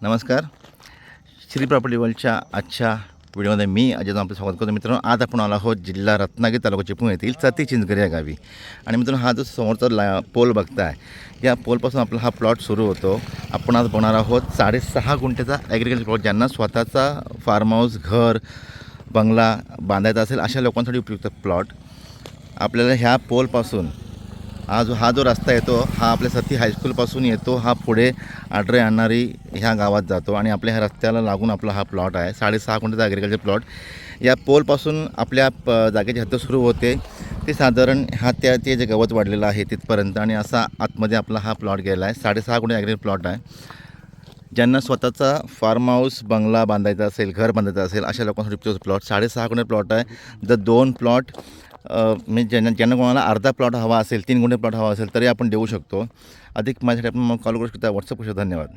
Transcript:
नमस्कार. श्री प्रॉपर्टी वर्ल्डच्या आजच्या व्हिडिओमध्ये मी अजय आपलं स्वागत करतो. मित्रांनो, आज आपण आलो आहोत जिल्हा रत्नागिरी तालुका चिपळूण येथील सती चिंचगरी या गावी. आणि मित्रांनो, हा जो समोरचा पोल बघताय, या पोलपासून आपला हा प्लॉट सुरू होतो. आपण आज बघणार आहोत 6.5 गुंठ्याचा ॲग्रिकल्चर प्लॉट. ज्यांना स्वतःचा फार्म हाऊस, घर, बंगला बांधायचा असेल अशा लोकांसाठी उपयुक्त प्लॉट. आपल्याला ह्या पोलपासून हा जो रस्ता येतो हा आपल्या सती हायस्कूलपासून येतो, हा पुढे आडरे आणणारी ह्या गावात जातो आणि आपल्या ह्या रस्त्याला लागून आपला हा प्लॉट आहे. 6.5 गुंठ्याचा ॲग्रिकल्चर प्लॉट. या पोलपासून आपल्या जागेची हद्द सुरू होते ते साधारण ते जे गवत वाढलेलं आहे तिथपर्यंत, आणि असा आतमध्ये आपला हा प्लॉट गेला आहे. 6.5 गुंठे ॲग्रिकल्चर प्लॉट आहे. ज्यांना स्वतःचा फार्म हाऊस, बंगला बांधायचा असेल, घर बांधायचं असेल अशा लोकांसाठी प्लॉट 6.5 गुंठे प्लॉट आहे. जर 2 प्लॉट म्हणजे ज्यांना कोणाला अर्धा प्लॉट हवा असेल, 3 गुंठे प्लॉट हवा असेल तरी आपण देऊ शकतो. अधिक माझ्यासाठी आपण कॉल करू शकता, व्हॉट्सअप करू शकता. धन्यवाद.